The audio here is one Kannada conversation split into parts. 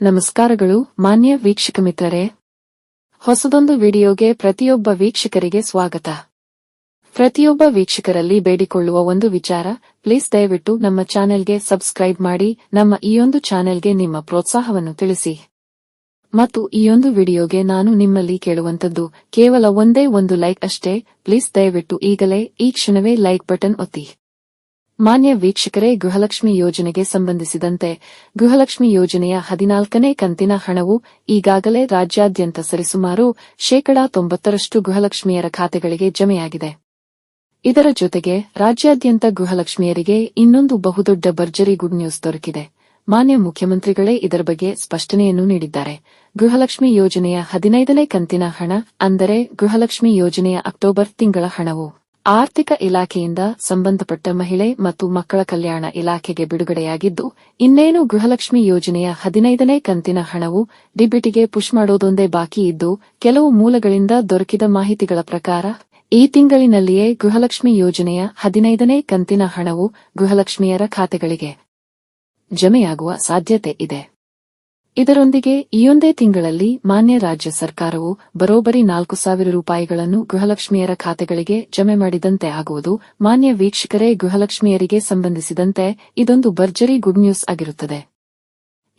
ನಮಸ್ಕಾರಗಳು ಮಾನ್ಯ ವೀಕ್ಷಕ ಮಿತ್ರರೇ, ಹೊಸದೊಂದು ವಿಡಿಯೋಗೆ ಪ್ರತಿಯೊಬ್ಬ ವೀಕ್ಷಕರಿಗೆ ಸ್ವಾಗತ. ಪ್ರತಿಯೊಬ್ಬ ವೀಕ್ಷಕರಲ್ಲಿ ಬೇಡಿಕೊಳ್ಳುವ ಒಂದು ವಿಚಾರ, ಪ್ಲೀಸ್ ದಯವಿಟ್ಟು ನಮ್ಮ ಚಾನೆಲ್ಗೆ ಸಬ್ಸ್ಕ್ರೈಬ್ ಮಾಡಿ, ನಮ್ಮ ಈಯೊಂದು ಚಾನೆಲ್ಗೆ ನಿಮ್ಮ ಪ್ರೋತ್ಸಾಹವನ್ನು ತಿಳಿಸಿ. ಮತ್ತು ಈಯೊಂದು ವಿಡಿಯೋಗೆ ನಾನು ನಿಮ್ಮಲ್ಲಿ ಕೇಳುವಂತದ್ದು ಕೇವಲ ಒಂದೇ ಒಂದು ಲೈಕ್ ಅಷ್ಟೇ. ಪ್ಲೀಸ್ ದಯವಿಟ್ಟು ಈಗಲೇ ಈ ಕ್ಷಣವೇ ಲೈಕ್ ಬಟನ್ ಒತ್ತಿ. ಮಾನ್ಯ ವೀಕ್ಷಕರೇ, ಗೃಹಲಕ್ಷ್ಮಿ ಯೋಜನೆಗೆ ಸಂಬಂಧಿಸಿದಂತೆ ಗೃಹಲಕ್ಷ್ಮಿ ಯೋಜನೆಯ 14ನೇ ಕಂತಿನ ಹಣವು ಈಗಾಗಲೇ ರಾಜ್ಯಾದ್ಯಂತ ಸರಿಸುಮಾರು 90% ಗೃಹಲಕ್ಷ್ಮಿಯರ ಖಾತೆಗಳಿಗೆ ಜಮೆಯಾಗಿದೆ. ಇದರ ಜೊತೆಗೆ ರಾಜ್ಯಾದ್ಯಂತ ಗೃಹಲಕ್ಷ್ಮಿಯರಿಗೆ ಇನ್ನೊಂದು ಬಹುದೊಡ್ಡ ಭರ್ಜರಿ ಗುಡ್ ನ್ಯೂಸ್ ದೊರಕಿದೆ. ಮಾನ್ಯ ಮುಖ್ಯಮಂತ್ರಿಗಳೇ ಇದರ ಬಗ್ಗೆ ಸ್ಪಷ್ಟನೆಯನ್ನು ನೀಡಿದ್ದಾರೆ. ಗೃಹಲಕ್ಷ್ಮಿ ಯೋಜನೆಯ 15ನೇ ಕಂತಿನ ಹಣ, ಅಂದರೆ ಗೃಹಲಕ್ಷ್ಮಿ ಯೋಜನೆಯ ಅಕ್ಟೋಬರ್ ತಿಂಗಳ ಹಣವು ಆರ್ಥಿಕ ಇಲಾಖೆಯಿಂದ ಸಂಬಂಧಪಟ್ಟ ಮಹಿಳೆ ಮತ್ತು ಮಕ್ಕಳ ಕಲ್ಯಾಣ ಇಲಾಖೆಗೆ ಬಿಡುಗಡೆಯಾಗಿದ್ದು, ಇನ್ನೇನು ಗೃಹಲಕ್ಷ್ಮಿ ಯೋಜನೆಯ 15ನೇ ಕಂತಿನ ಹಣವು ಡಿಬಿಟಿಗೆ ಪುಷ್ ಮಾಡೋದೊಂದೇ ಬಾಕಿ ಇದ್ದು, ಕೆಲವು ಮೂಲಗಳಿಂದ ದೊರಕಿದ ಮಾಹಿತಿಗಳ ಪ್ರಕಾರ ಈ ತಿಂಗಳಿನಲ್ಲಿಯೇ ಗೃಹಲಕ್ಷ್ಮಿ ಯೋಜನೆಯ 15ನೇ ಕಂತಿನ ಹಣವು ಗೃಹಲಕ್ಷ್ಮಿಯರ ಖಾತೆಗಳಿಗೆ ಜಮೆಯಾಗುವ ಸಾಧ್ಯತೆ ಇದೆ. ಇದರೊಂದಿಗೆ ಈಯೊಂದೇ ತಿಂಗಳಲ್ಲಿ ಮಾನ್ಯ ರಾಜ್ಯ ಸರ್ಕಾರವು ಬರೋಬ್ಬರಿ 4,000 ರೂಪಾಯಿಗಳನ್ನು ಗೃಹಲಕ್ಷ್ಮಿಯರ ಖಾತೆಗಳಿಗೆ ಜಮೆ ಮಾಡಿದಂತೆ ಆಗುವುದು. ಮಾನ್ಯ ವೀಕ್ಷಕರೇ, ಗೃಹಲಕ್ಷ್ಮಿಯರಿಗೆ ಸಂಬಂಧಿಸಿದಂತೆ ಇದೊಂದು ಭರ್ಜರಿ ಗುಡ್ ನ್ಯೂಸ್ ಆಗಿರುತ್ತದೆ.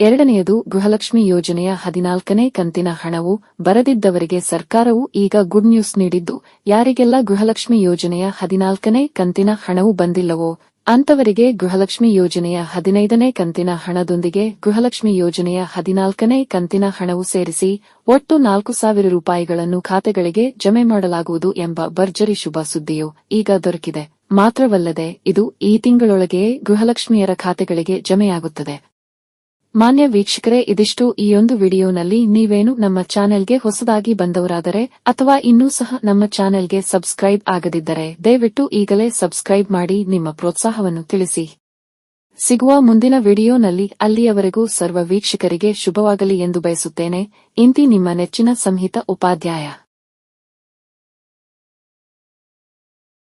ಎರಡನೆಯದು, ಗೃಹಲಕ್ಷ್ಮಿ ಯೋಜನೆಯ 14ನೇ ಕಂತಿನ ಹಣವು ಬರದಿದ್ದವರಿಗೆ ಸರ್ಕಾರವು ಈಗ ಗುಡ್ ನ್ಯೂಸ್ ನೀಡಿದ್ದು, ಯಾರಿಗೆಲ್ಲ ಗೃಹಲಕ್ಷ್ಮಿ ಯೋಜನೆಯ 14ನೇ ಕಂತಿನ ಹಣವು ಬಂದಿಲ್ಲವೋ ಅಂತವರಿಗೆ ಗೃಹಲಕ್ಷ್ಮಿ ಯೋಜನೆಯ 15ನೇ ಕಂತಿನ ಹಣದೊಂದಿಗೆ ಗೃಹಲಕ್ಷ್ಮಿ ಯೋಜನೆಯ 14ನೇ ಕಂತಿನ ಹಣವು ಸೇರಿಸಿ ಒಟ್ಟು 4,000 ರೂಪಾಯಿಗಳನ್ನು ಖಾತೆಗಳಿಗೆ ಜಮೆ ಮಾಡಲಾಗುವುದು ಎಂಬ ಭರ್ಜರಿ ಶುಭ ಸುದ್ದಿಯು ಈಗ ದೊರಕಿದೆ. ಮಾತ್ರವಲ್ಲದೆ ಇದು ಈ ತಿಂಗಳೊಳಗೆಯೇ ಗೃಹಲಕ್ಷ್ಮಿಯರ ಖಾತೆಗಳಿಗೆ ಜಮೆಯಾಗುತ್ತದೆ. ಮಾನ್ಯ ವೀಕ್ಷಕರೇ, ಇದಿಷ್ಟು ಈಯೊಂದು ವಿಡಿಯೋನಲ್ಲಿ. ನೀವೇನು ನಮ್ಮ ಚಾನೆಲ್ಗೆ ಹೊಸದಾಗಿ ಬಂದವರಾದರೆ ಅಥವಾ ಇನ್ನೂ ಸಹ ನಮ್ಮ ಚಾನೆಲ್ಗೆ ಸಬ್ಸ್ಕ್ರೈಬ್ ಆಗದಿದ್ದರೆ ದಯವಿಟ್ಟು ಈಗಲೇ ಸಬ್ಸ್ಕ್ರೈಬ್ ಮಾಡಿ, ನಿಮ್ಮ ಪ್ರೋತ್ಸಾಹವನ್ನು ತಿಳಿಸಿ. ಸಿಗುವ ಮುಂದಿನ ವಿಡಿಯೋನಲ್ಲಿ. ಅಲ್ಲಿಯವರೆಗೂ ಸರ್ವ ವೀಕ್ಷಕರಿಗೆ ಶುಭವಾಗಲಿ ಎಂದು ಬಯಸುತ್ತೇನೆ. ಇಂತಿ ನಿಮ್ಮ ನೆಚ್ಚಿನ ಸಂಹಿತ ಉಪಾಧ್ಯಾಯ.